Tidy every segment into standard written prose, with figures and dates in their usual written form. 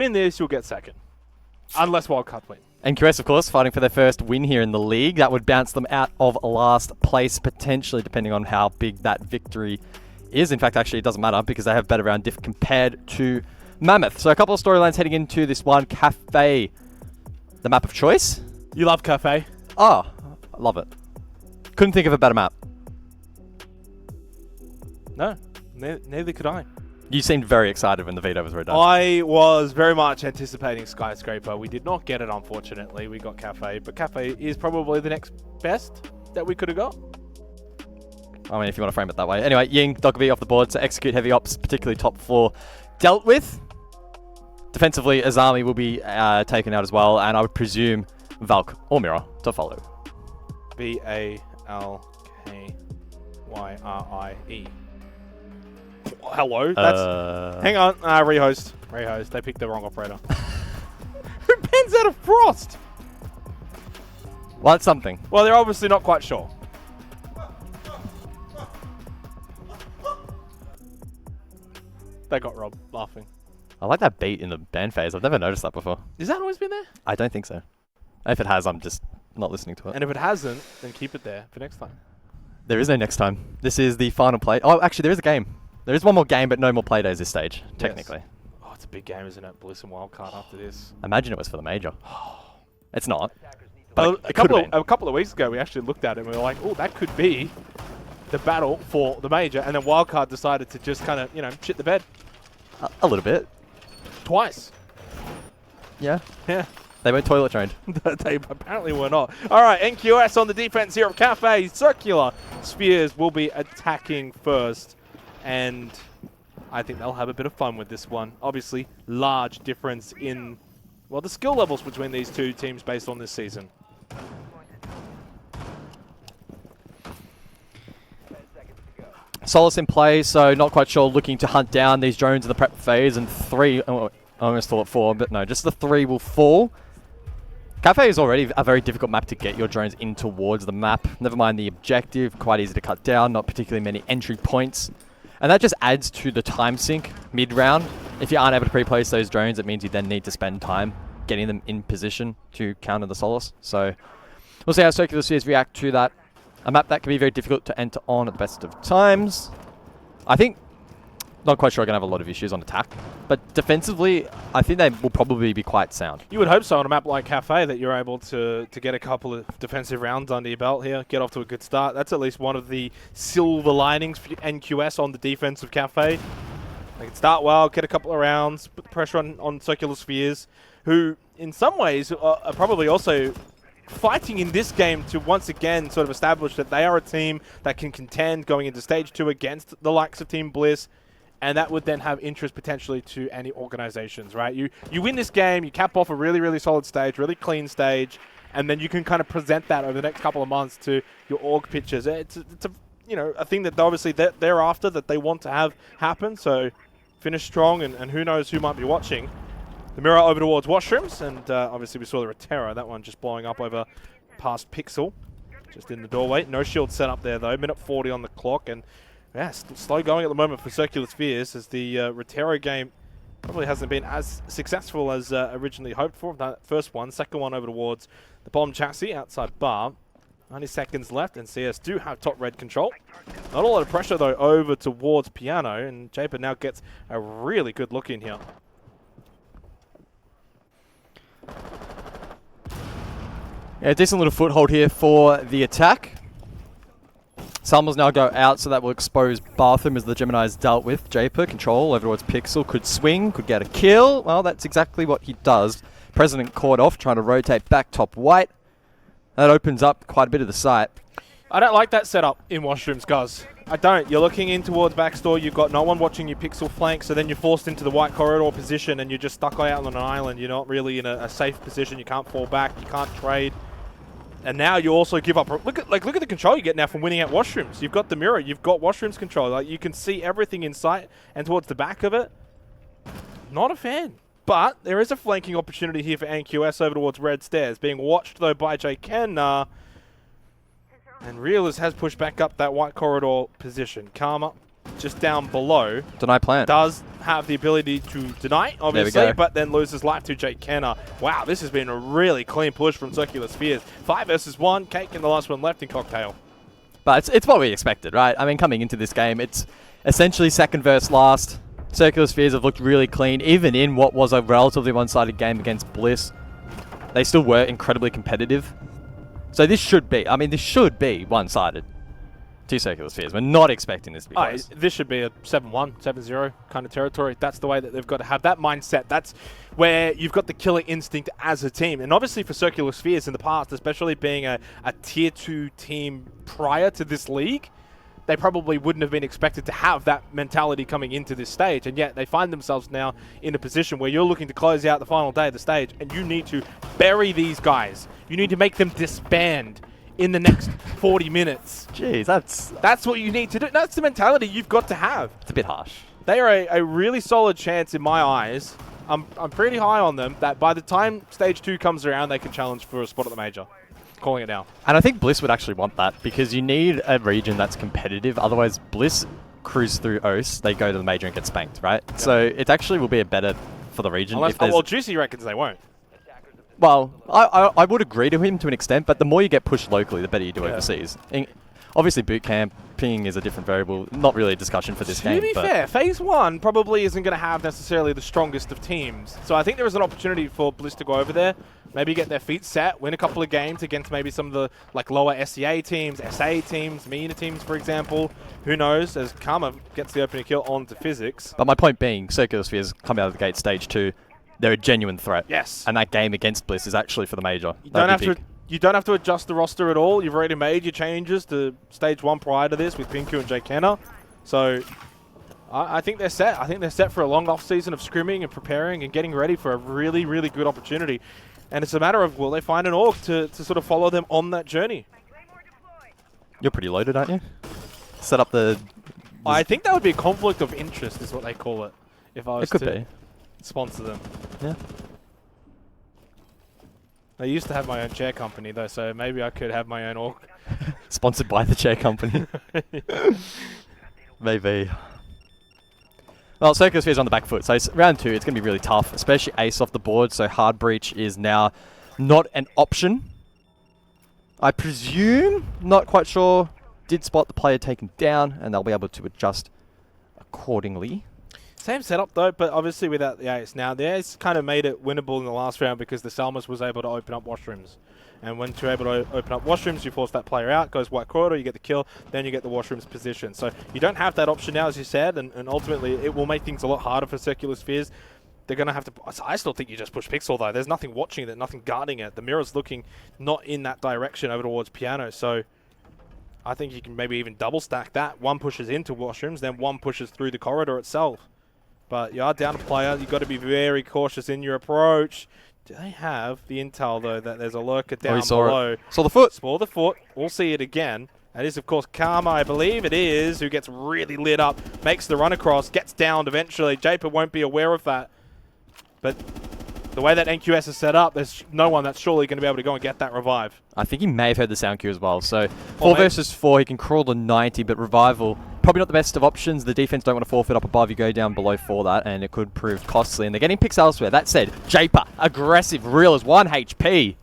win this, you'll get second. Unless Wildcard win. NQS, of course, fighting for their first win here in the league. That would bounce them out of last place, potentially, depending on how big that victory is. In fact, actually, it doesn't matter because they have better round diff compared to Mammoth. So a couple of storylines heading into this one. Cafe, the map of choice. You love Cafe? Oh, I love it. Couldn't think of a better map. No, neither could I. You seemed very excited when the veto was redone. I was very much anticipating Skyscraper. We did not get it, unfortunately. We got Cafe, but Cafe is probably the next best that we could have got. I mean, if you want to frame it that way. Anyway, Ying, Dogby off the board to execute heavy ops, particularly top 4, dealt with. Defensively, Azami will be taken out as well, and I would presume Valk or Mirror to follow. Valkyrie. Hello? That's... Hang on. Rehost. Rehost. They picked the wrong operator. Who bans out of Frost? Well, that's something. Well, they're obviously not quite sure. They got Rob laughing. I like that beat in the band phase. I've never noticed that before. Has that always been there? I don't think so. If it has, I'm just not listening to it. And if it hasn't, then keep it there for next time. There is no next time. This is the final play. Oh, actually, there is a game. There is one more game, but no more play days this stage, technically. Yes. Oh, it's a big game, isn't it? Bliss and Wildcard after this. Imagine it was for the major. It's not. But a couple of weeks ago, we actually looked at it and we were like, oh, that could be the battle for the major. And then Wildcard decided to just kind of, shit the bed. A little bit. Twice. Yeah. Yeah. They weren't toilet trained. They apparently were not. All right, NQS on the defense here of Cafe. Circular Spheres will be attacking first. And I think they'll have a bit of fun with this one. Obviously, large difference in, well, the skill levels between these two teams based on this season. Solace in play, so not quite sure, looking to hunt down these drones in the prep phase, and 3, oh, I almost thought 4, but no, just the 3 will fall. Cafe is already a very difficult map to get your drones in towards the map. Never mind the objective, quite easy to cut down, not particularly many entry points. And that just adds to the time sink mid-round. If you aren't able to pre-place those drones, it means you then need to spend time getting them in position to counter the Solace. So we'll see how Circular Spheres react to that. A map that can be very difficult to enter on at the best of times. I think, not quite sure, I'm going to have a lot of issues on attack. But defensively, I think they will probably be quite sound. You would hope so on a map like Cafe that you're able to get a couple of defensive rounds under your belt here, get off to a good start. That's at least one of the silver linings for NQS on the defense of Cafe. They can start well, get a couple of rounds, put the pressure on Circular Spheres, who in some ways are probably also fighting in this game to once again sort of establish that they are a team that can contend going into stage 2 against the likes of Team Bliss. And that would then have interest potentially to any organizations, right? You win this game, you cap off a really, really solid stage, really clean stage, and then you can kind of present that over the next couple of months to your org pitchers. It's a thing that obviously they're after, that they want to have happen. So finish strong, and who knows who might be watching. The mirror over towards Washrooms, and obviously we saw the Reterra, that one just blowing up over past Pixel, just in the doorway. No shield set up there though, minute 40 on the clock, and yeah, slow going at the moment for Circular Spheres, as the Reterra game probably hasn't been as successful as originally hoped for. That first one, second one over towards the bomb chassis outside bar. 90 seconds left, and CS do have top red control. Not a lot of pressure though over towards Piano, and Japer now gets a really good look in here. Yeah, decent little foothold here for the attack. Summers now go out, so that will expose Bathroom as the Gemini's dealt with. Japer, control over towards Pixel, could swing, could get a kill. Well, that's exactly what he does. President caught off, trying to rotate back top white. That opens up quite a bit of the site. I don't like that setup in Washrooms, guys. I don't. You're looking in towards backstore, you've got no one watching your Pixel flank, so then you're forced into the white corridor position and you're just stuck out on an island. You're not really in a safe position, you can't fall back, you can't trade. And now you also give up. Look at the control you get now from winning at Washrooms. You've got the mirror, you've got Washrooms control. Like, you can see everything in sight and towards the back of it. Not a fan. But there is a flanking opportunity here for NQS over towards Red Stairs. Being watched though by J-Ken. And Realers has pushed back up that white corridor position. Karma just down below. Deny plant. Does have the ability to deny, obviously, go. but then loses life to Jake Kenner. Wow, this has been a really clean push from Circular Spheres. 5 versus 1, Cake and the last one left in Cocktail. But it's what we expected, right? I mean, coming into this game, it's essentially second versus last. Circular Spheres have looked really clean, even in what was a relatively one-sided game against Bliss. They still were incredibly competitive. So this should be one-sided to Circular Spheres. We're not expecting this to be close. This should be a 7-1, 7-0 kind of territory. That's the way that they've got to have that mindset. That's where you've got the killer instinct as a team. And obviously for Circular Spheres in the past, especially being a tier 2 team prior to this league, they probably wouldn't have been expected to have that mentality coming into this stage, and yet they find themselves now in a position where you're looking to close out the final day of the stage, and you need to bury these guys. You need to make them disband in the next 40 minutes. Jeez, that's what you need to do. That's the mentality you've got to have. It's a bit harsh. They are a really solid chance in my eyes. I'm pretty high on them that by the time stage 2 comes around, they can challenge for a spot at the major. Calling it now. And I think Bliss would actually want that because you need a region that's competitive. Otherwise, Bliss cruise through OS, they go to the major and get spanked, right? Yep. So it actually will be a better for the region. Unless, well, Juicy reckons they won't. Well, I would agree to him to an extent, but the more you get pushed locally, the better you do overseas. Obviously, boot camping is a different variable. Not really a discussion for this game. To be fair, Phase 1 probably isn't going to have necessarily the strongest of teams. So I think there is an opportunity for Bliss to go over there, maybe get their feet set, win a couple of games against maybe some of the lower SEA teams, SA teams, MENA teams, for example. Who knows, as Karma gets the opening kill onto Physics. But my point being, Circular Spheres come out of the gate stage 2. They're a genuine threat. Yes. And that game against Bliss is actually for the major. You don't have to adjust the roster at all. You've already made your changes to stage 1 prior to this with Pinku and Jake Kenner. So I think they're set. I think they're set for a long off season of scrimming and preparing and getting ready for a really, really good opportunity. And it's a matter of, will they find an org to sort of follow them on that journey? You're pretty loaded, aren't you? Set up the... I think that would be a conflict of interest is what they call it. If I was to sponsor them. Yeah. I used to have my own chair company though, so maybe I could have my own org. Sponsored by the chair company. Maybe. Well, Circular Sphere's on the back foot, so round 2, it's going to be really tough, especially ace off the board, so hard breach is now not an option. I presume, not quite sure, did spot the player taken down, and they'll be able to adjust accordingly. Same setup though, but obviously without the ace. Now, the ace kind of made it winnable in the last round because the Salmas was able to open up washrooms. And when you're able to open up washrooms, you force that player out, goes white corridor, you get the kill, then you get the washrooms position. So you don't have that option now, as you said, and ultimately it will make things a lot harder for Circular Spheres. They're going to have to... I still think you just push Pixel though. There's nothing watching it, nothing guarding it. The mirror's looking not in that direction over towards Piano, so I think you can maybe even double stack that. One pushes into washrooms, then one pushes through the corridor itself. But you are down a player. You've got to be very cautious in your approach. Do they have the intel, though, that there's a lurker down below? Saw the foot. Saw the foot. We'll see it again. That is, of course, Karma, I believe it is, who gets really lit up, makes the run across, gets downed eventually. Japer won't be aware of that. But the way that NQS is set up, there's no one that's surely going to be able to go and get that revive. I think he may have heard the sound cue as well. So 4 versus 4, he can crawl to 90, but revival, probably not the best of options. The defense don't want to forfeit up above. You go down below for that, and it could prove costly. And they're getting picks elsewhere. That said, Japer, aggressive, real as 1 HP.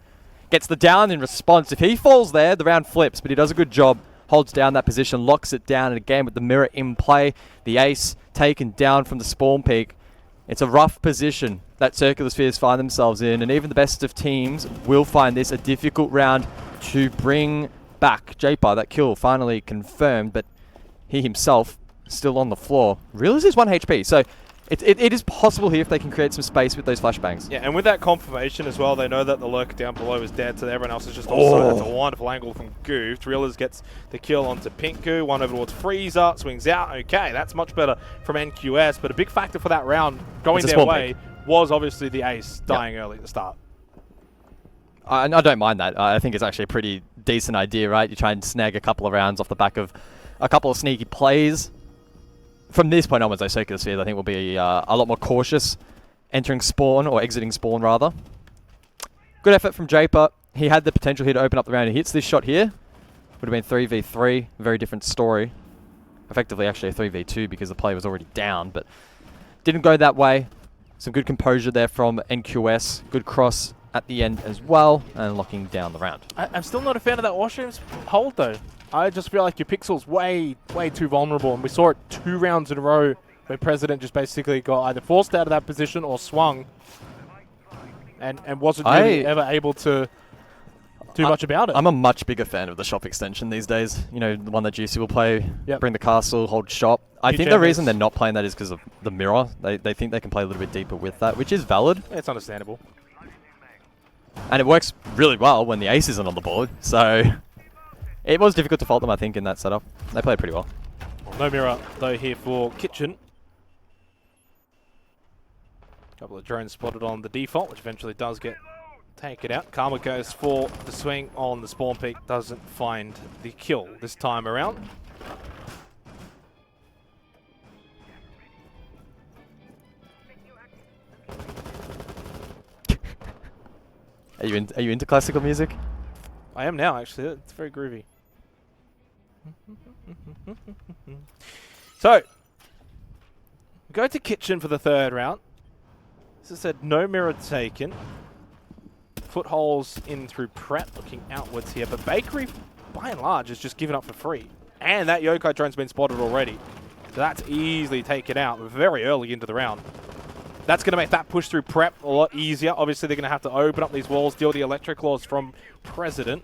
Gets the down in response. If he falls there, the round flips, but he does a good job. Holds down that position, locks it down, and again with the mirror in play. The ace taken down from the spawn peak. It's a rough position that Circular Spheres find themselves in, and even the best of teams will find this a difficult round to bring back. Japer, that kill finally confirmed, but he himself still on the floor. Real is 1 HP, so it is possible here if they can create some space with those flashbangs. Yeah, and with that confirmation as well, they know that the lurker down below is dead, so everyone else is just also, that's a wonderful angle from Goof. Reelers gets the kill onto Pinku, one over towards Freezer, swings out. Okay, that's much better from NQS, but a big factor for that round going their way was obviously the ace dying early at the start. I don't mind that. I think it's actually a pretty decent idea, right? You try and snag a couple of rounds off the back of a couple of sneaky plays. From this point onwards, though, Circular Spheres, I think, will be a lot more cautious entering spawn, or exiting spawn, rather. Good effort from Japer. He had the potential here to open up the round. He hits this shot here. Would have been 3v3. Very different story. effectively actually a 3v2 because the play was already down, but didn't go that way. Some good composure there from NQS. Good cross at the end as well, and locking down the round. I'm still not a fan of that washrooms hold, though. I just feel like your pixel's way too vulnerable, and we saw it 2 rounds in a row where President just basically got either forced out of that position or swung, and wasn't really ever able to do much about it. I'm a much bigger fan of the shop extension these days. You know, the one that GC will play, bring the castle, hold shop. I think the reason they're not playing that is because of the mirror. They think they can play a little bit deeper with that, which is valid. Yeah, it's understandable. And it works really well when the ace isn't on the board, so it was difficult to fault them, I think, in that setup. They played pretty well. No mirror, though, here for Kitchen. Couple of drones spotted on the default, which eventually does get taken out. Karma goes for the swing on the spawn peak, doesn't find the kill this time around. Are you into classical music? I am now, actually. It's very groovy. So, go to Kitchen for the 3rd round. As I said, no mirror taken. Footholes in through prep, looking outwards here. But Bakery, by and large, is just given up for free. And that Yokai drone's been spotted already. So that's easily taken out very early into the round. That's going to make that push through prep a lot easier. Obviously, they're going to have to open up these walls, deal the electric claws from President.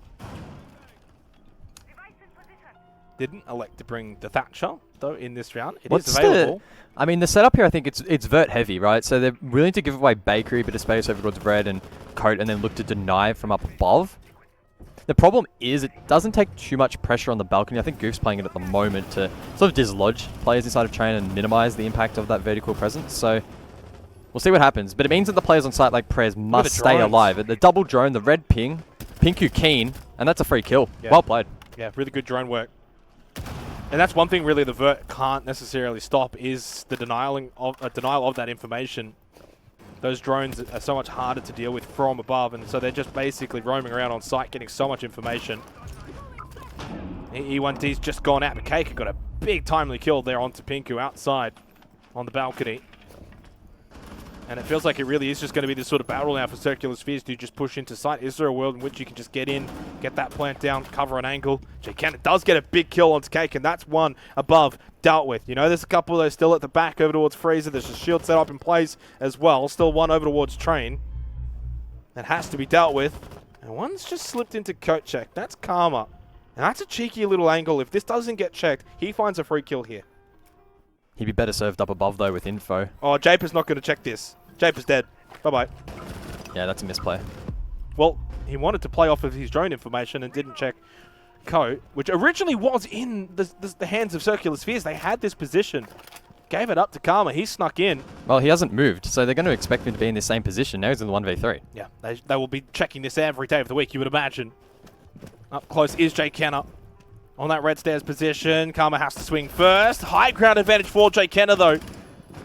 Didn't elect to bring the Thatcher, though, in this round. It is available. I mean, the setup here, I think it's vert heavy, right? So they're willing to give away Bakery, a bit of space over towards Red and Coat, and then look to deny from up above. The problem is it doesn't take too much pressure on the balcony. I think Goof's playing it at the moment to sort of dislodge players inside of Train and minimize the impact of that vertical presence. So we'll see what happens. But it means that the players on site like Prez must stay alive. The double drone, the red ping, Pinku keen, and that's a free kill. Yeah. Well played. Yeah, really good drone work. And that's one thing really the Vert can't necessarily stop is the denial of that information. Those drones are so much harder to deal with from above, and so they're just basically roaming around on site getting so much information. E1D's just gone out to Cake and got a big timely kill there onto Pinku outside on the balcony. And it feels like it really is just going to be this sort of battle now for Circular Spheres. Do you just push into sight? Is there a world in which you can just get in, get that plant down, cover an angle? Cannon does get a big kill onto Cake, and that's one above dealt with. You know, there's a couple of those still at the back over towards Freezer. There's a shield set up in place as well. Still one over towards Train. That has to be dealt with. And one's just slipped into coat check. That's Karma. And that's a cheeky little angle. If this doesn't get checked, he finds a free kill here. He'd be better served up above, though, with info. Oh, Japer's not going to check this. Japer's dead. Bye-bye. Yeah, that's a misplay. Well, he wanted to play off of his drone information and didn't check Coat, which originally was in the hands of Circular Spheres. They had this position. Gave it up to Karma. He snuck in. Well, he hasn't moved, so they're going to expect him to be in the same position. Now he's in the 1v3. Yeah, they will be checking this every day of the week, you would imagine. Up close is Jay Kenner. On that red stairs position, Karma has to swing first. High ground advantage for Jay Kenner, though.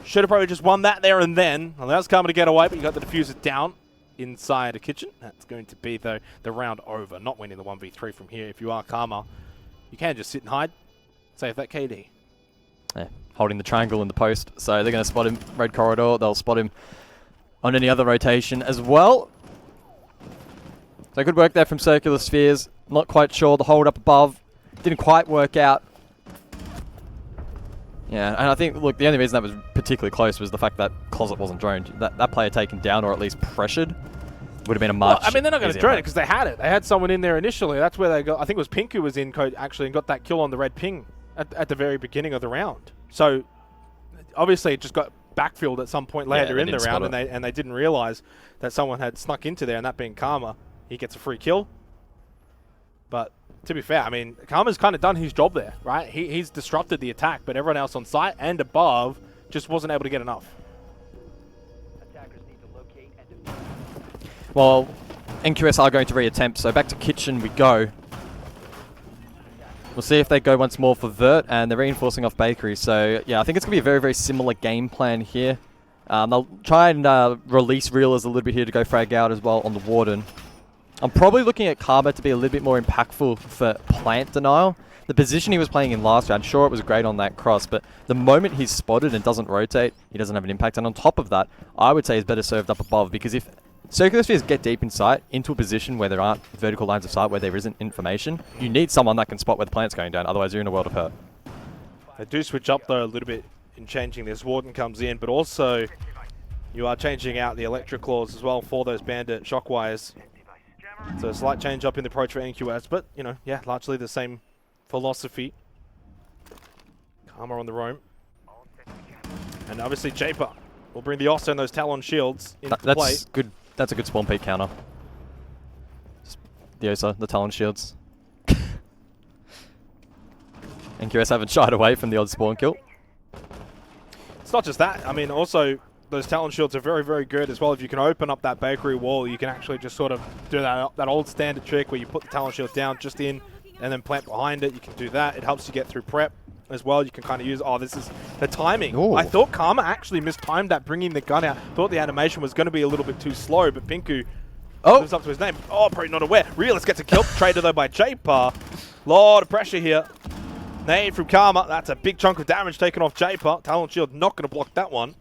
Should have probably just won that there and then. Allows Karma to get away, but you got the diffuser down inside a kitchen. That's going to be, though, the round over. Not winning the 1v3 from here. If you are Karma, you can just sit and hide. Save that KD. Yeah, holding the triangle in the post. So they're going to spot him red corridor. They'll spot him on any other rotation as well. So good work there from Circular Spheres. Not quite sure. The hold up above didn't quite work out. Yeah, and I think, look, the only reason that was particularly close was the fact that Closet wasn't droned. That player taken down or at least pressured would have been a much. Well, I mean, they're not going to drone it because they had it. They had someone in there initially. That's where they got. I think it was Pinku was in code actually and got that kill on the red ping at the very beginning of the round. So obviously it just got backfilled at some point later in the round, and they didn't realize that someone had snuck into there, and that being Karma. He gets a free kill. But to be fair, I mean, Karma's kind of done his job there, right? He's disrupted the attack, but everyone else on site and above just wasn't able to get enough. Attackers need to locate and well, NQS are going to reattempt, so back to kitchen we go. We'll see if they go once more for Vert, and they're reinforcing off Bakery. So, yeah, I think it's going to be a very, very similar game plan here. They'll try and release Reelers a little bit here to go frag out as well on the Warden. I'm probably looking at Karma to be a little bit more impactful for plant denial. The position he was playing in last round, sure, it was great on that cross, but the moment he's spotted and doesn't rotate, he doesn't have an impact. And on top of that, I would say he's better served up above, because if circular spheres get deep in sight into a position where there aren't vertical lines of sight, where there isn't information, you need someone that can spot where the plant's going down, otherwise you're in a world of hurt. They do switch up though a little bit in changing this. Warden comes in, but also you are changing out the electric claws as well for those bandit shock wires. So a slight change up in the approach for NQS, but you know, yeah, largely the same philosophy. Karma on the roam. And obviously Japer will bring the Ossa and those Talon shields into play. That's good. That's a good spawn peak counter. Just the Osa, the Talon shields. NQS haven't shied away from the odd spawn kill. It's not just that. I mean, also those Talon shields are very, very good as well. If you can open up that bakery wall, you can actually just sort of do that old standard trick where you put the Talon shields down just in and then plant behind it. You can do that. It helps you get through prep as well. You can kind of use, oh, this is the timing. Ooh. I thought Karma actually mistimed that, bringing the gun out. Thought the animation was going to be a little bit too slow, but Pinku lives up to his name. Oh, probably not aware. Realist gets a kill. Traded though by Japer. Lot of pressure here. Nade from Karma. That's a big chunk of damage taken off Japer. Talon shield not going to block that one.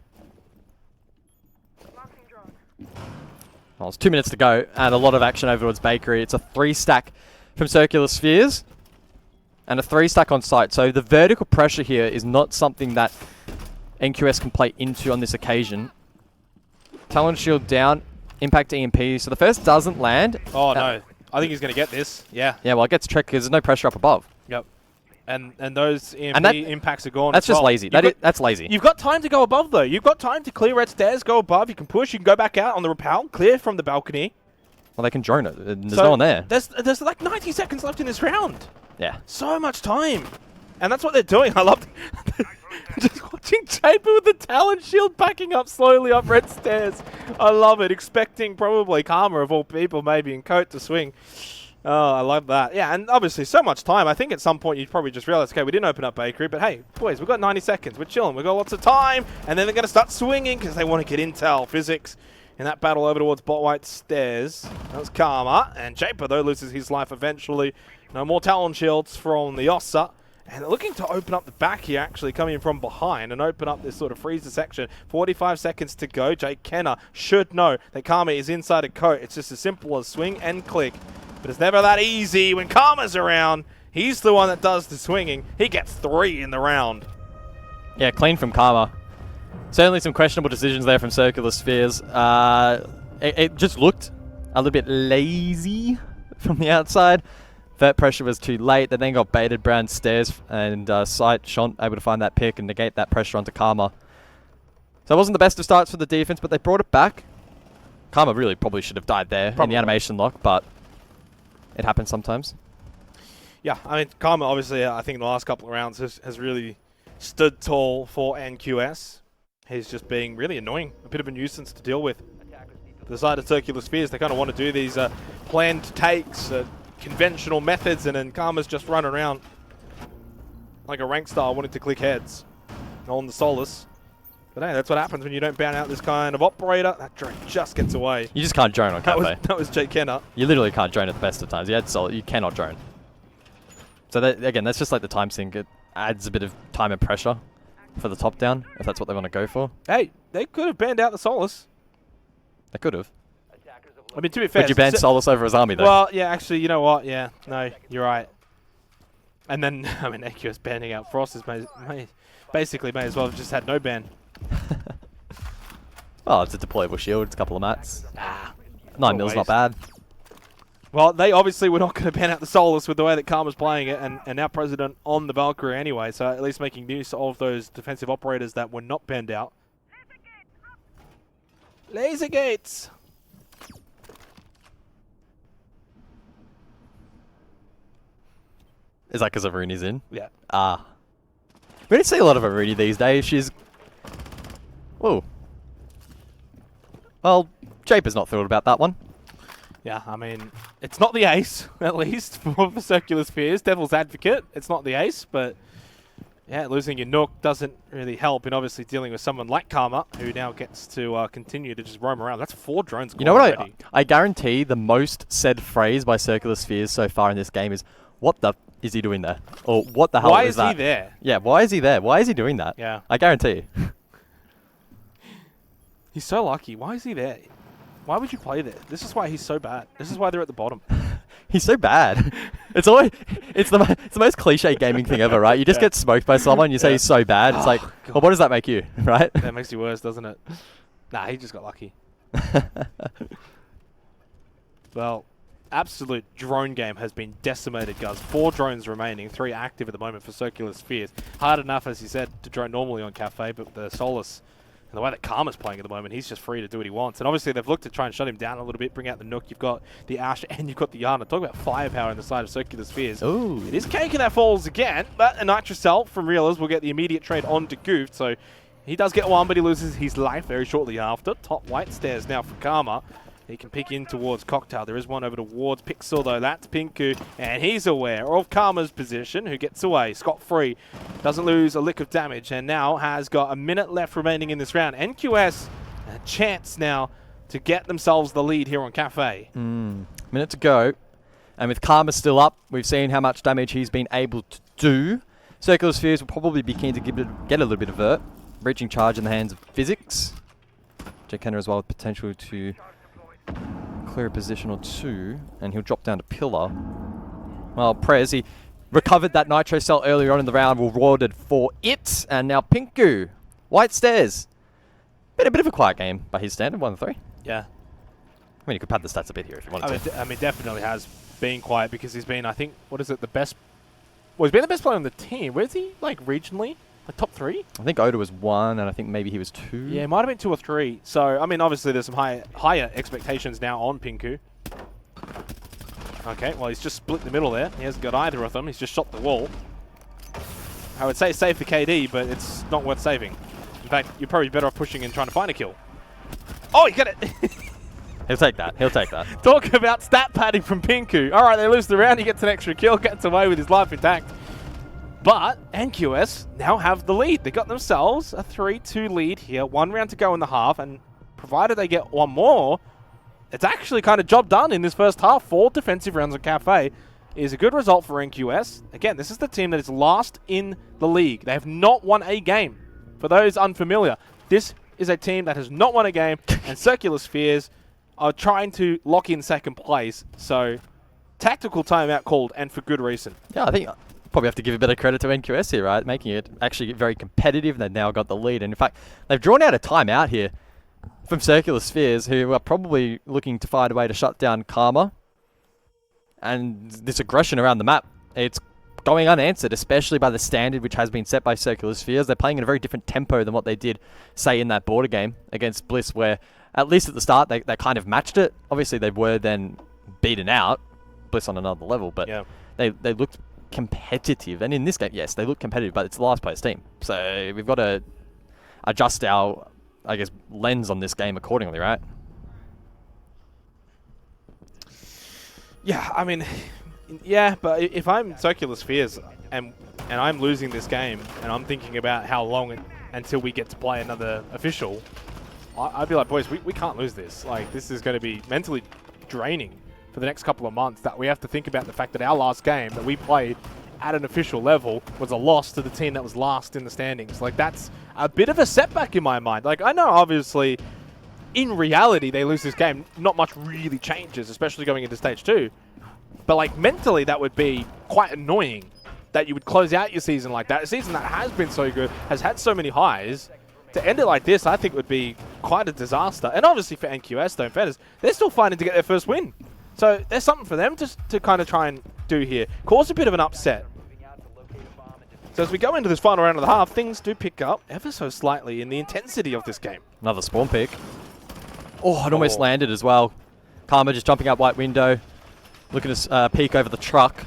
Well, it's 2 minutes to go, and a lot of action over towards Bakery. It's a 3-stack from Circular Spheres, and a 3-stack on site. So the vertical pressure here is not something that NQS can play into on this occasion. Talon shield down, impact EMP. So the first doesn't land. Oh, no. I think he's going to get this. Yeah. Yeah, well, it gets tricked because there's no pressure up above. Yep. And those EMP impacts are gone. That's as just well. lazy. That's lazy. You've got time to go above, though. You've got time to clear red stairs, go above. You can push. You can go back out on the rappel, clear from the balcony. Well, they can drone it. There's no one there. There's like 90 seconds left in this round. Yeah. So much time. And that's what they're doing. I love just watching Japer with the Talon shield backing up slowly up red stairs. I love it. Expecting probably Karma of all people, maybe in coat to swing. Oh, I love that. Yeah, and obviously so much time. I think at some point you'd probably just realize, okay, we didn't open up Bakery, but hey, boys, we've got 90 seconds. We're chilling. We've got lots of time. And then they're going to start swinging because they want to get intel, physics. In that battle over towards Bot White Stairs. That was Karma. And Japer, though, loses his life eventually. No more Talon shields from the Ossa. And they're looking to open up the back here, actually, coming from behind and open up this sort of freezer section. 45 seconds to go. Jake Kenner should know that Karma is inside a coat. It's just as simple as swing and click. But it's never that easy when Karma's around. He's the one that does the swinging. He gets 3 in the round. Yeah, clean from Karma. Certainly some questionable decisions there from Circular Spheres. It just looked a little bit lazy from the outside. Vert pressure was too late. They then got baited Brown stairs, and Sight Shont able to find that pick and negate that pressure onto Karma. So it wasn't the best of starts for the defense, but they brought it back. Karma really probably should have died there in the animation lock, but it happens sometimes. Yeah, I mean, Karma obviously, I think in the last couple of rounds has really stood tall for NQS. He's just being really annoying, a bit of a nuisance to deal with. The side of Circular Spheres, they kind of want to do these planned takes, conventional methods, and then Karma's just run around like a rank star wanting to click heads on the Solus. But hey, that's what happens when you don't ban out this kind of operator. That drone just gets away. You just can't drone on Cafe. That was Jake Kenner. You literally can't drone at the best of times. You cannot drone. So that, again, that's just like the time sink. It adds a bit of time and pressure for the top down, if that's what they want to go for. Hey, they could have banned out the Solus. They could have. I mean, to be fair... Would you ban Solus over his army, though? Well, yeah, actually, you know what? Yeah, no, you're right. And then, I mean, NQS banning out Frost is basically may as well have just had no ban. Well, it's a deployable shield. It's a couple of mats. 9 mil's not bad. Well, they obviously were not going to ban out the Solus with the way that Karma's playing it, and now President on the Valkyrie anyway, so at least making use of those defensive operators that were not banned out. Laser gates! Is that because Aruni's in? Yeah. We don't see a lot of Aruni these days. She's... Whoa. Well, Japer's not thrilled about that one. Yeah, I mean, it's not the ace, at least, for Circular Spheres. Devil's Advocate, it's not the ace, but Yeah, losing your Nook doesn't really help in obviously dealing with someone like Karma, who now gets to continue to just roam around. That's 4 drones gone You know what? already. I guarantee the most said phrase by Circular Spheres so far in this game is, "What the is he doing there?" Or "What the hell Why is is that?" he there? Yeah, why is he there? Why is he doing that? Yeah. I guarantee you. He's so lucky. Why is he there? Why would you play there? This is why he's so bad. This is why they're at the bottom. He's so bad. It's always it's the most cliche gaming thing ever, right? You just get smoked by someone, you say he's so bad. It's like, well, what does that make you, right? That makes you worse, doesn't it? Nah, he just got lucky. Well, absolute drone game has been decimated, guys. 4 drones remaining, 3 active at the moment for Circular Spheres. Hard enough, as you said, to drone normally on Cafe, but the Solus and the way that Karma's playing at the moment, he's just free to do what he wants. And obviously, they've looked to try and shut him down a little bit, bring out the Nook. You've got the Ash and you've got the Yana. Talk about firepower on the side of Circular Spheres. Ooh. It is caking that falls again, but a Nitrocell from Reelers will get the immediate trade on to Goof. So he does get one, but he loses his life very shortly after. Top white stairs now for Karma. He can peek in towards Cocktail. There is one over towards Pixel, though. That's Pinku, and he's aware of Karma's position, who gets away scot-free. Doesn't lose a lick of damage, and now has got a minute left remaining in this round. NQS, a chance now to get themselves the lead here on Cafe. Minute to go. And with Karma still up, we've seen how much damage he's been able to do. Circular Spheres will probably be keen to get a little bit of vert. Breaching charge in the hands of Physics. Jake Kenner as well with potential to clear a position or 2, and he'll drop down to Pillar. Well, Prez, he recovered that Nitro Cell earlier on in the round, rewarded for it, and now Pinku. White Stairs. Been a bit of a quiet game by his standard, 1-3. Yeah. I mean, you could pad the stats a bit here if you wanted to. I mean, definitely has been quiet because he's been, I think, what is it, the best... Well, he's been the best player on the team. Where's he, like, regionally? Like, top 3? I think Oda was 1, and I think maybe he was 2. Yeah, it might have been 2 or 3. So, I mean, obviously there's some higher expectations now on Pinku. Okay, well, he's just split the middle there. He hasn't got either of them. He's just shot the wall. I would say save the KD, but it's not worth saving. In fact, you're probably better off pushing and trying to find a kill. Oh, you get it! He'll take that. He'll take that. Talk about stat padding from Pinku. All right, they lose the round. He gets an extra kill, gets away with his life intact. But NQS now have the lead. They got themselves a 3-2 lead here. 1 round to go in the half, and provided they get 1 more, it's actually kind of job done in this first half. 4 defensive rounds on Cafe is a good result for NQS. Again, this is the team that is last in the league. They have not won a game. For those unfamiliar, this is a team that has not won a game, and Circular Spheres are trying to lock in second place. So, tactical timeout called, and for good reason. Yeah, I think probably have to give a bit of credit to NQS here, right? Making it actually very competitive. They've now got the lead. And in fact, they've drawn out a timeout here from Circular Spheres, who are probably looking to find a way to shut down Karma. And this aggression around the map, it's going unanswered, especially by the standard which has been set by Circular Spheres. They're playing in a very different tempo than what they did, say, in that border game against Bliss, where at least at the start they kind of matched it. Obviously, they were then beaten out, Bliss on another level, but Yeah. they looked competitive. And in this game, yes, they look competitive, but it's the last place team. So we've got to adjust our, I guess, lens on this game accordingly, right? Yeah, I mean, yeah, but if I'm Circular Spheres and I'm losing this game and I'm thinking about how long until we get to play another official, I'd be like, boys, we can't lose this. Like, this is going to be mentally draining for the next couple of months, that we have to think about the fact that our last game that we played at an official level was a loss to the team that was last in the standings. Like, that's a bit of a setback in my mind. Like, I know, obviously, in reality, they lose this game, not much really changes, especially going into stage 2. But, like, mentally, that would be quite annoying that you would close out your season like that. A season that has been so good, has had so many highs. To end it like this, I think would be quite a disaster. And obviously for NQS, though, in fairness, they're still fighting to get their first win. So there's something for them to kind of try and do here. Cause a bit of an upset. So as we go into this final round of the half, things do pick up ever so slightly in the intensity of this game. Another spawn pick. Oh, it almost landed as well. Karma just jumping out white window, looking to peek over the truck.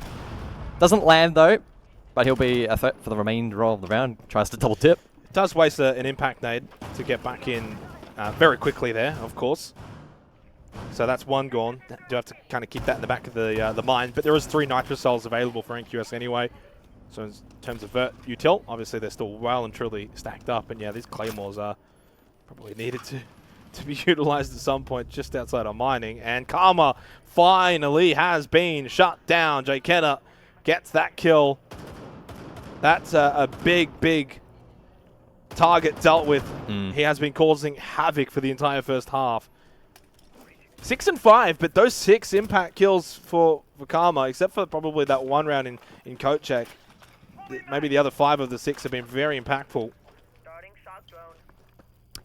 Doesn't land though, but he'll be a threat for the remainder of the round. Tries to double tip. It does waste an impact nade to get back in very quickly there, of course. So that's one gone. Do have to kind of keep that in the back of the mind. But there is 3 Nitro Cells available for NQS anyway. So in terms of vert util, obviously they're still well and truly stacked up, and yeah, these claymores are probably needed to be utilized at some point just outside of mining. And Karma finally has been shut down. Jay Kenner gets that kill. That's a big target dealt with. He has been causing havoc for the entire first half. 6 and 5, but those 6 impact kills for Karma, except for probably that one round in coat check. Maybe the other 5 of the 6 have been very impactful.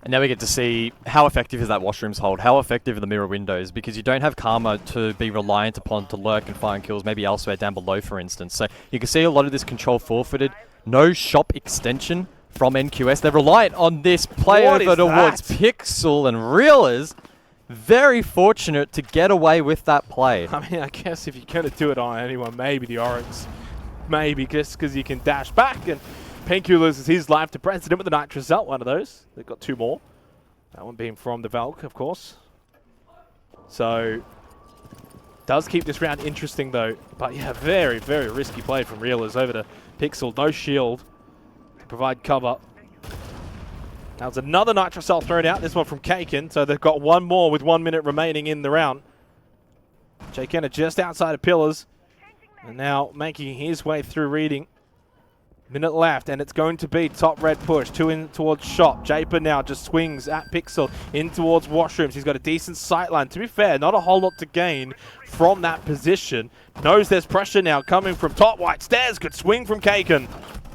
And now we get to see how effective is that washrooms hold, how effective are the mirror windows, because you don't have Karma to be reliant upon to lurk and find kills, maybe elsewhere down below, for instance. So you can see a lot of this control forfeited. No shop extension from NQS. They're reliant on this play over towards Pixel, and Reelers very fortunate to get away with that play. I mean, I guess if you're going to do it on anyone, maybe the Oryx. Maybe just because you can dash back, and Penku loses his life to President with the Nitrous out, one of those. They've got 2 more. That one being from the Valk, of course. So, does keep this round interesting though. But yeah, very risky play from Reelers over to Pixel. No shield to provide cover. Now there's another Nitro Cell thrown out, this one from Kaken. So they've got 1 more with 1 minute remaining in the round. Jay Kenner just outside of pillars. And now making his way through reading. Minute left, and it's going to be top red push. 2 in towards shop. Japer now just swings at Pixel in towards washrooms. He's got a decent sightline. To be fair, not a whole lot to gain from that position. Knows there's pressure now coming from top white stairs. Good swing from Kaken.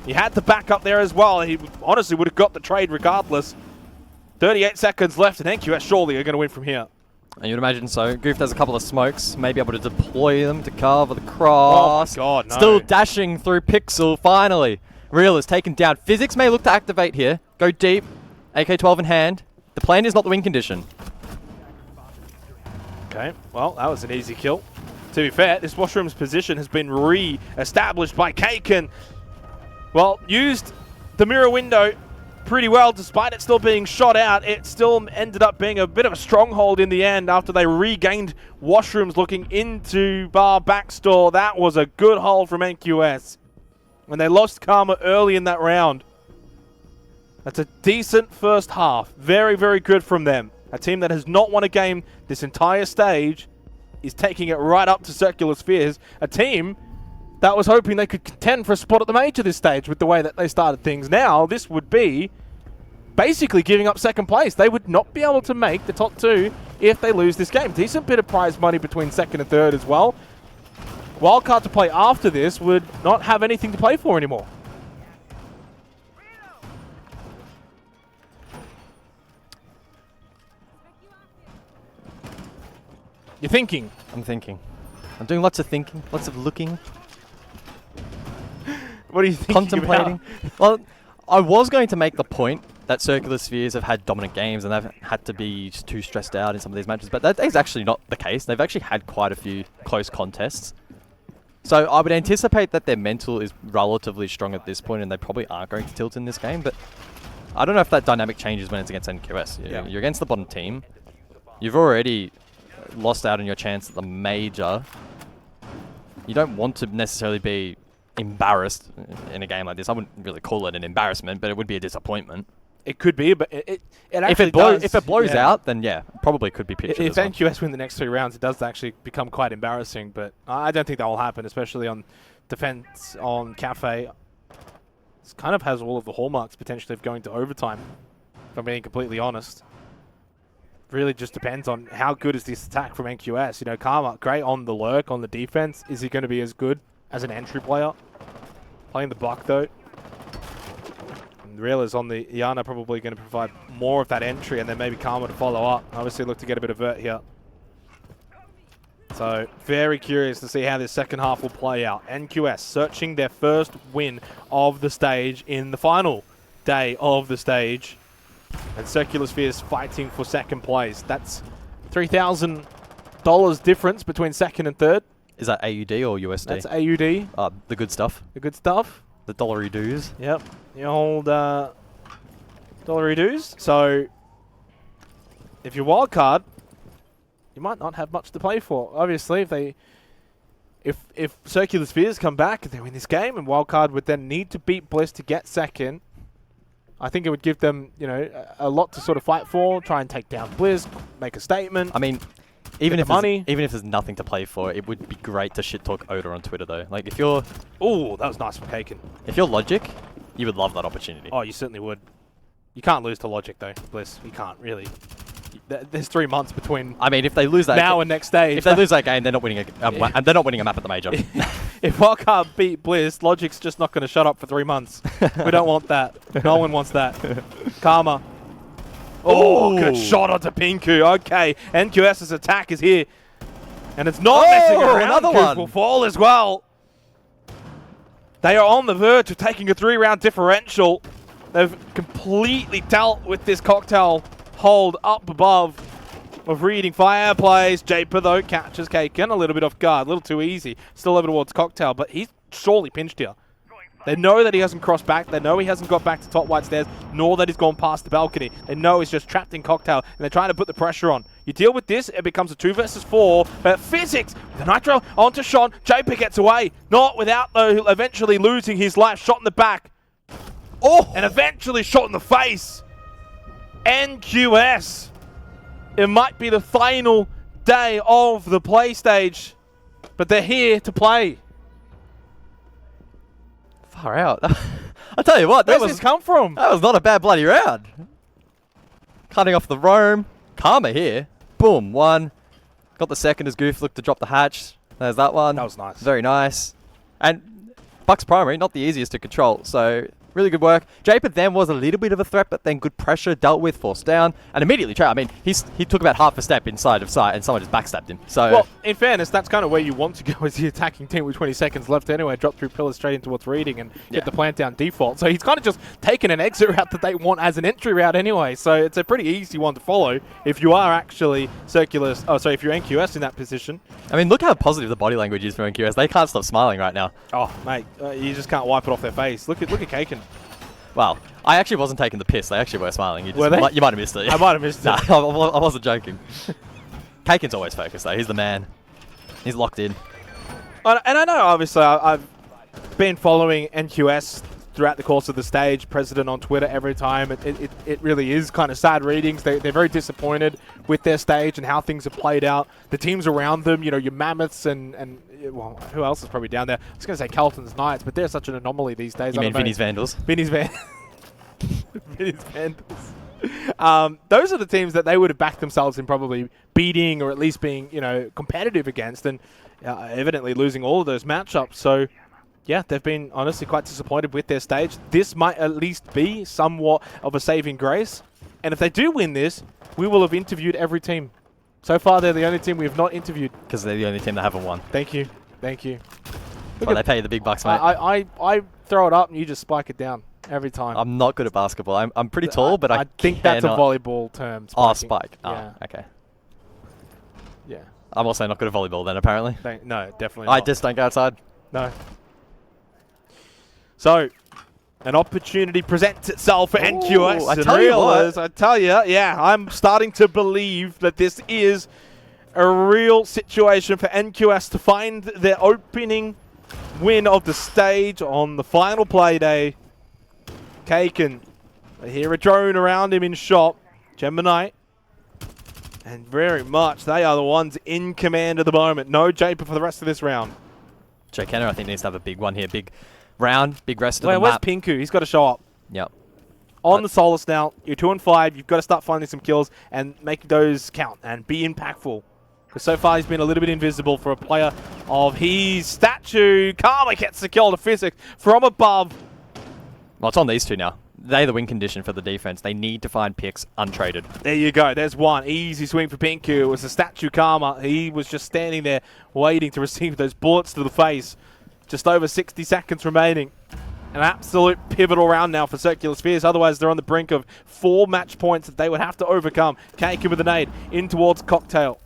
He had the back up there as well. He honestly would have got the trade regardless. 38 seconds left, and NQS surely are going to win from here. And you'd imagine so. Goof has a couple of smokes, maybe able to deploy them to cover the cross. Oh my god, no. Still dashing through Pixel, finally. Real is taken down. Physics may look to activate here. Go deep. AK-12 in hand. The plan is not the win condition. Okay, well, that was an easy kill. To be fair, this washroom's position has been re-established by Kaken. Well, used the mirror window pretty well, despite it still being shot out. It still ended up being a bit of a stronghold in the end after they regained washrooms looking into bar backstore. That was a good hold from NQS. When they lost Karma early in that round. That's a decent first half. Very good from them. A team that has not won a game this entire stage is taking it right up to Circular Spheres. A team that was hoping they could contend for a spot at the major this stage with the way that they started things. Now, this would be basically giving up second place. They would not be able to make the top 2 if they lose this game. Decent bit of prize money between second and third as well. Wildcard to play after this would not have anything to play for anymore. You're thinking? I'm thinking. I'm doing lots of thinking, lots of looking. What are you thinking contemplating? about? Well, I was going to make the point that Circular Spheres have had dominant games and they've had to be too stressed out in some of these matches, but that is actually not the case. They've actually had quite a few close contests. So I would anticipate that their mental is relatively strong at this point and they probably are going to tilt in this game, but I don't know if that dynamic changes when it's against NQS. You're against the bottom team. You've already lost out on your chance at the major. You don't want to necessarily be embarrassed in a game like this. I wouldn't really call it an embarrassment, but it would be a disappointment. It could be, but it actually does. If it blows out, then yeah, probably could be pictured If as well. NQS win the next 3 rounds, it does actually become quite embarrassing, but I don't think that will happen, especially on defense on Cafe. This kind of has all of the hallmarks potentially of going to overtime, if I'm being completely honest. Really just depends on how good is this attack from NQS. You know, Karma, great on the lurk, on the defense. Is he going to be as good as an entry player? Playing the buck, though. And Real is on the Iana, probably going to provide more of that entry, and then maybe Karma to follow up. Obviously, look to get a bit of vert here. So, very curious to see how this second half will play out. NQS searching their first win of the stage in the final day of the stage. And Circular Spheres fighting for second place. That's $3,000 difference between second and third. Is that AUD or USD? That's AUD. The good stuff. The good stuff. The dollary dues. Yep. The old dollary dues. So, if you're wildcard, you might not have much to play for. Obviously, if they if Circular Spheres come back and they win this game, and Wildcard would then need to beat Bliss to get second, I think it would give them, you know, a lot to sort of fight for, try and take down Bliss, make a statement. I mean, even if there's nothing to play for, it would be great to shit talk Oda on Twitter though. Like if you're, Oh, that was nice from Kaken. if you're Logic, you would love that opportunity. Oh, you certainly would. You can't lose to Logic though, Bliss. You can't really. There's 3 months between I mean, if they lose that now and next stage. if they lose that game, they're not winning and they're not winning a map at the major. If Wildcard beat Bliss, Logic's just not going to shut up for 3 months. We don't want that. No one wants that. Karma. Oh, good shot onto Pinku. Okay, NQS's attack is here. And it's not messing around. Another Goose one. will fall as well. They are on the verge of taking a 3-round differential. They've completely dealt with this cocktail hold up above of reading fire plays. Japer, though, catches Kaken a little bit off guard. A little too easy. Still over towards Cocktail, but he's sorely pinched here. They know that he hasn't crossed back. They know he hasn't got back to top white stairs, nor that he's gone past the balcony. They know he's just trapped in Cocktail, and they're trying to put the pressure on. You deal with this, it becomes a 2 versus 4. But Physics, the Nitro onto Sean. Japer gets away. Not without, though, eventually losing his life. Shot in the back. Oh! And eventually shot in the face. NQS. It might be the final day of the play stage, but they're here to play. Far out. I'll tell you what, Where's this come from? that was not a bad bloody round. Cutting off the roam. Karma here. Boom, 1. Got the second as Goof looked to drop the hatch. There's that one. That was nice. Very nice. And Buck's primary, not the easiest to control, so really good work. Japer then was a little bit of a threat, but then good pressure dealt with, forced down, and immediately I mean, he took about half a step inside of sight, and someone just backstabbed him. So, well, in fairness, that's kind of where you want to go as the attacking team with 20 seconds left anyway. Drop through pillars straight in towards reading and get the plant down default. So he's kind of just taken an exit route that they want as an entry route anyway. So it's a pretty easy one to follow if you are actually Circular. Oh, sorry, if you're NQS in that position. I mean, look how positive the body language is for NQS. They can't stop smiling right now. Oh, mate, you just can't wipe it off their face. Look at Kaken. Well, I actually wasn't taking the piss. They actually were smiling. You, just Were they? you might have missed it. I might have missed it. Nah, I wasn't joking. Kaken's always focused, though. He's the man. He's locked in. And I know, obviously, I've been following NQS throughout the course of the stage, President on Twitter every time. It really is kind of sad readings. They're very disappointed with their stage and how things have played out. The teams around them, you know, your Mammoths and well, who else is probably down there? I was going to say Carlton's Knights, but they're such an anomaly these days. You mean Vinny's Vandals? Vinny's Vandals. Those are the teams that they would have backed themselves in probably beating or at least being, you know, competitive against, and evidently losing all of those matchups. So, yeah, they've been honestly quite disappointed with their stage. This might at least be somewhat of a saving grace. And if they do win this, we will have interviewed every team. So far, they're the only team we have not interviewed. Because they're the only team that haven't won. Thank you. Thank you. Well, they pay you the big bucks, mate. I throw it up and you just spike it down every time. I'm not good at basketball. I'm pretty tall, but I think that's a volleyball term. Oh, spike. Yeah. Oh, okay. Yeah. I'm also not good at volleyball then, apparently. No, definitely not. I just don't go outside. No. So, an opportunity presents itself for NQS. I tell you what. I tell you, yeah, I'm starting to believe that this is a real situation for NQS to find their opening win of the stage on the final play day. Kaken, they hear a drone around him in shop. Gemini. And very much, they are the ones in command at the moment. No Japer for the rest of this round. Joe Kenner, I think, needs to have a big one here. Big round, big rest of the Where's map. Pinku? He's got to show up. Yep. On the Solus now, you're 2 and 5. You've got to start finding some kills and make those count and be impactful. Because so far he's been a little bit invisible for a player of his stature. Karma gets the kill to Physics from above. Well, it's on these two now. They're the win condition for the defense. They need to find picks untraded. There you go. There's one. Easy swing for Pinku. It was the statue Karma. He was just standing there waiting to receive those bullets to the face. Just over 60 seconds remaining. An absolute pivotal round now for Circular Spheres. Otherwise, they're on the brink of 4 match points that they would have to overcome. Kaken with a nade in towards Cocktail.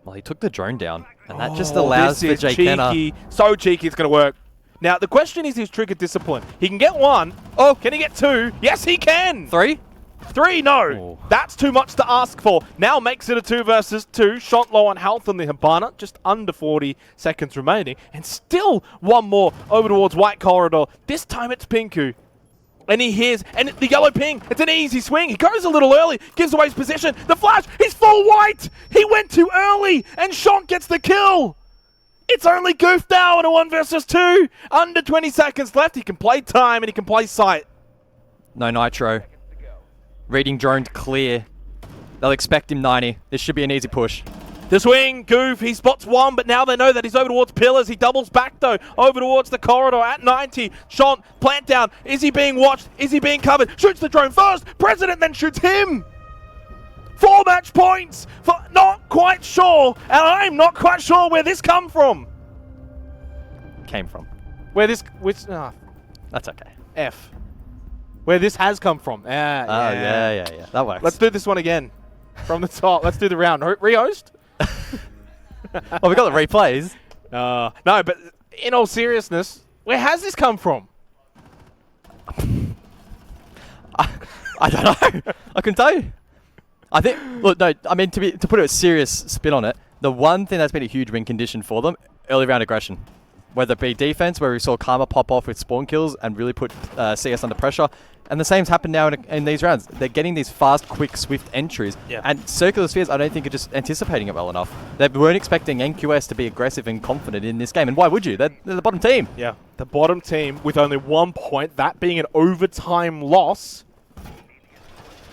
Well, he took the drone down, and that just allows for Jay Kenner. So cheeky, it's going to work. Now, the question is his trigger discipline. He can get 1. Oh, can he get 2? Yes, he can. 3? 3, no! Oh. That's too much to ask for. Now makes it a 2 versus 2. Shot low on health on the Hibana, just under 40 seconds remaining. And still one more over towards White Corridor. This time it's Pinku. And he hears, and the yellow ping, it's an easy swing. He goes a little early, gives away his position. The flash, he's full white! He went too early, and Shonk gets the kill! It's only Goof now in a 1 versus 2. Under 20 seconds left. He can play time and he can play sight. No nitro. Reading drone clear. They'll expect him 90. This should be an easy push. The swing, Goof, he spots one, but now they know that he's over towards pillars. He doubles back though, over towards the corridor at 90. Shont, plant down. Is he being watched? Is he being covered? Shoots the drone first. President then shoots him. 4 match points for not quite sure, and I'm not quite sure where this come from. Came from. Where this, That's okay. F. Where this has come from. Yeah. That works. Let's do this one again. From the top. Let's do the round. Re-host? Oh, we got the replays. No, but in all seriousness, where has this come from? I don't know. I can tell you. I think, look, no, I mean, to put a serious spin on it, the one thing that's been a huge win condition for them, early round aggression. Whether it be defense, where we saw Karma pop off with spawn kills and really put CS under pressure. And the same's happened now in these rounds. They're getting these fast, quick, swift entries. Yeah. And Circular Spheres, I don't think, are just anticipating it well enough. They weren't expecting NQS to be aggressive and confident in this game. And why would you? They're the bottom team. Yeah, the bottom team with only 1 point, that being an overtime loss.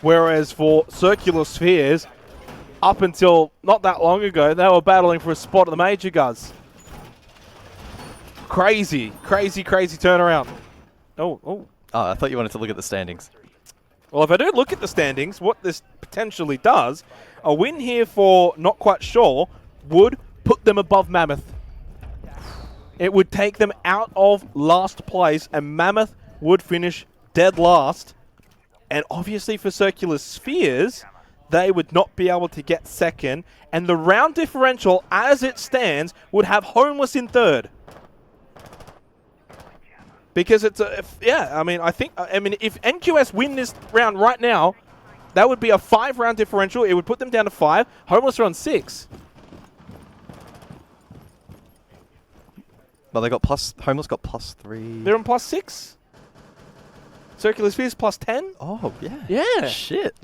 Whereas for Circular Spheres, up until not that long ago, they were battling for a spot at the Major Guns. Crazy turnaround. Oh, I thought you wanted to look at the standings. well, if I do look at the standings, what this potentially does, a win here for Not Quite Sure would put them above Mammoth. It would take them out of last place, and Mammoth would finish dead last. And obviously for Circular Spheres, they would not be able to get second, and the round differential, as it stands, would have Homeless in third. Because it's I mean, if NQS win this round right now, that would be a 5-round differential. It would put them down to 5. Homeless are on 6. Well, Homeless got +3. They're on +6. Circular Spheres +10. Oh, yeah. Yeah. Shit.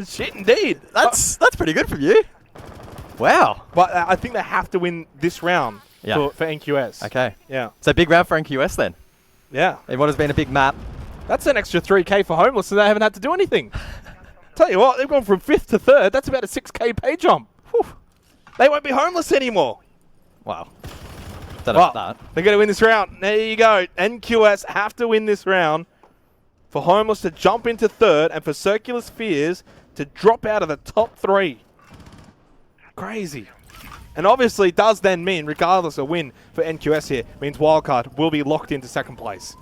Shit, indeed. That's pretty good from you. Wow. But I think they have to win this round for NQS. Okay. Yeah. So big round for NQS then. Yeah. In what has been a big map. That's an extra 3K for Homeless, and they haven't had to do anything. Tell you what, they've gone from 5th to 3rd. That's about a 6K pay jump. Whew. They won't be homeless anymore. Wow. Don't know about that. They're going to win this round. There you go. NQS have to win this round for Homeless to jump into 3rd and for Circular Spheres to drop out of the top 3. Crazy. And obviously does then mean, regardless of win for NQS here, means Wildcard will be locked into 2nd place.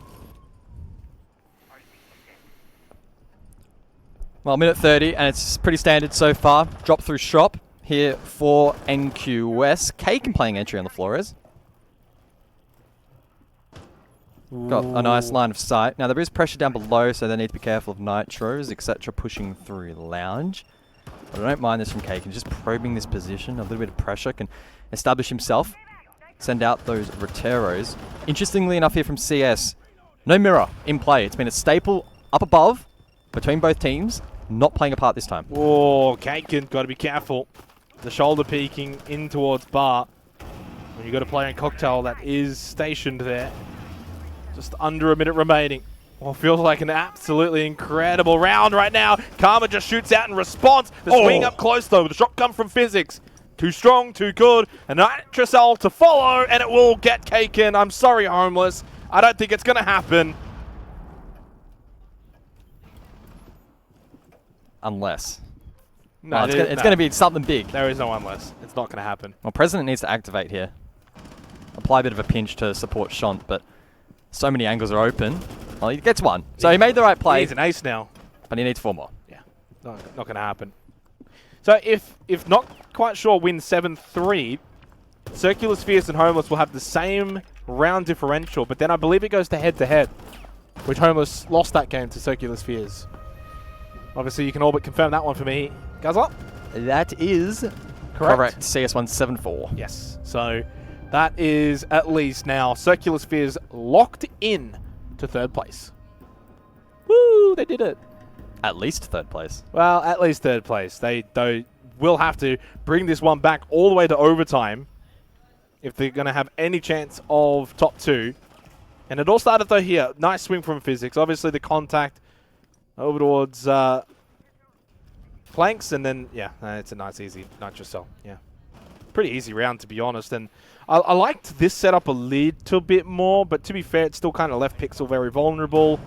Well, minute 30, and it's pretty standard so far. Drop through shop here for NQS. Cake playing entry on the Flores. Got a nice line of sight. Now, there is pressure down below, so they need to be careful of nitros, etc. pushing through lounge. But I don't mind this from Cake, and just probing this position. A little bit of pressure can establish himself. Send out those Roteros. Interestingly enough here from CS, no mirror in play. It's been a staple up above between both teams. Not playing a part this time. Oh, Kaken, got to be careful. The shoulder peeking in towards Bar. When you got a player in Cocktail that is stationed there. Just under a minute remaining. Well, feels like an absolutely incredible round right now. Karma just shoots out in response. The swing up close though. The shotgun from Physics. Too strong, too good. And Nitrocell to follow, and it will get Kaken. I'm sorry, Homeless. I don't think it's going to happen. Unless. No, it's going to be something big. There is no unless. It's not going to happen. Well, President needs to activate here. Apply a bit of a pinch to support Shont, but so many angles are open. Well, he gets one. So he made the right play. He's an ace now. But he needs 4 more. Yeah, not going to happen. So if Not Quite Sure wins 7-3, Circular Spheres and Homeless will have the same round differential, but then I believe it goes to head-to-head, which Homeless lost that game to Circular Spheres. Obviously, you can all but confirm that one for me. Guzzler? That is correct. CS174. Yes. So that is at least now Circular Spheres locked in to 3rd place. Woo! They did it. At least 3rd place. Well, at least 3rd place. They will have to bring this one back all the way to overtime if they're going to have any chance of top 2. And it all started though here. Nice swing from Physics. Obviously the contact over towards Planks, and then, yeah, it's a nice, easy Nitro Cell. Yeah. Pretty easy round, to be honest. And I liked this setup a little bit more, but to be fair, it still kind of left Pixel very vulnerable.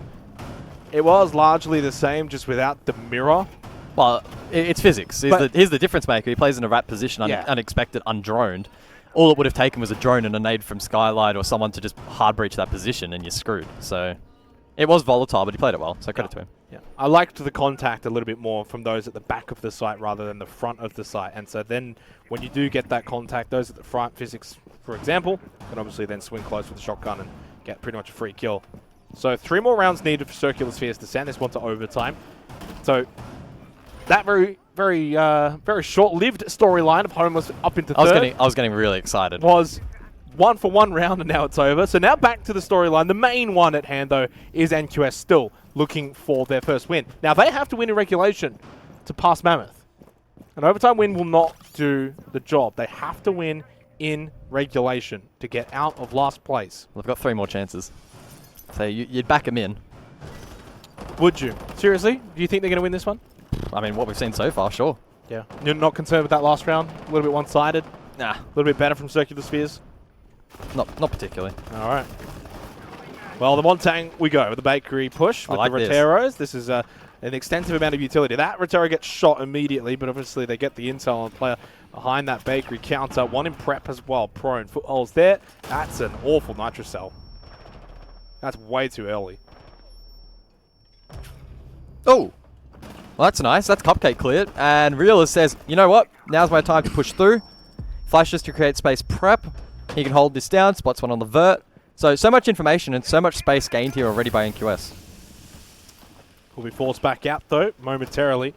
It was largely the same, just without the mirror. Well, it's Physics. Here's the difference maker. He plays in a wrap position, unexpected, undroned. All it would have taken was a drone and a nade from Skylight or someone to just hard breach that position, and you're screwed. So it was volatile, but he played it well, so credit to him. Yeah, I liked the contact a little bit more from those at the back of the site rather than the front of the site. And so then when you do get that contact, those at the front, Physics, for example, can obviously then swing close with the shotgun and get pretty much a free kill. So 3 more rounds needed for Circular Spheres to send this one to overtime. So that very short-lived storyline of Homeless up into 3rd. I was getting really excited. Was 1 for 1 round, and now it's over. So now back to the storyline. The main one at hand, though, is NQS still looking for their first win. Now, they have to win in regulation to pass Mammoth. An overtime win will not do the job. They have to win in regulation to get out of last place. Well, they've got 3 more chances. So you'd back them in. Would you? Seriously? Do you think they're going to win this one? I mean, what we've seen so far, sure. Yeah. You're not concerned with that last round? A little bit one-sided? Nah. A little bit better from Circular Spheres? Not particularly. All right. Well, the Montang, we go with the bakery push with the Roteros. This is an extensive amount of utility. That Rotero gets shot immediately, but obviously they get the intel on the player behind that bakery counter. One in prep as well. Prone. Footholds there. That's an awful Nitro Cell. That's way too early. Oh! Well, that's nice. That's Cupcake cleared. And Realist says, you know what? Now's my time to push through. Flashes to create space prep. He can hold this down. Spots one on the vert. So much information and so much space gained here already by NQS. Will be forced back out, though, momentarily,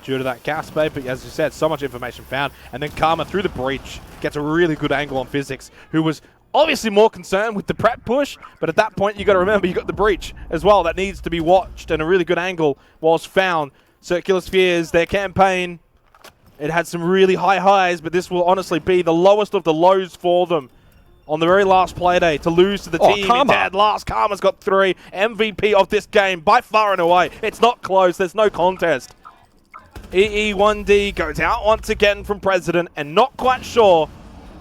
due to that gas bait. But as you said, so much information found. And then Karma, through the breach, gets a really good angle on Physics, who was obviously more concerned with the prep push. But at that point, you got to remember, you got the breach as well. That needs to be watched, and a really good angle was found. Circular Spheres, their campaign, it had some really high highs, but this will honestly be the lowest of the lows for them on the very last play day to lose to the team in dead last. Karma's got 3. MVP of this game by far and away. It's not close. There's no contest. EE1D goes out once again from President, and not quite sure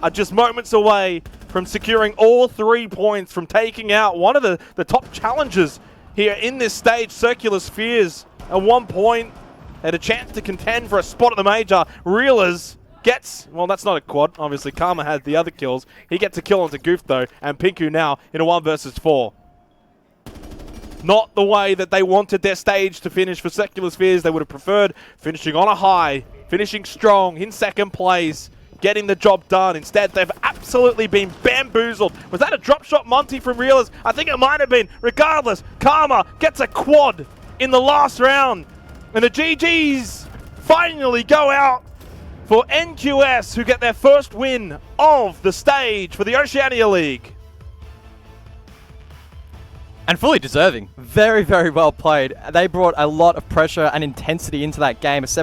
are just moments away from securing all 3 points, from taking out one of the top challengers here in this stage. Circular Spheres at 1 point had a chance to contend for a spot at the major. Reelers gets, well, that's not a quad. Obviously, Karma had the other kills. He gets a kill onto Goof, though, and Pinku now in a 1 versus 4. Not the way that they wanted their stage to finish for Circular Spheres. They would have preferred finishing on a high, finishing strong in 2nd place, getting the job done. Instead, they've absolutely been bamboozled. Was that a drop shot Monty from Reelers? I think it might have been. Regardless, Karma gets a quad in the last round. And the GGs finally go out for NQS, who get their first win of the stage for the Oceania League. And fully deserving. Very, very well played. They brought a lot of pressure and intensity into that game. A 7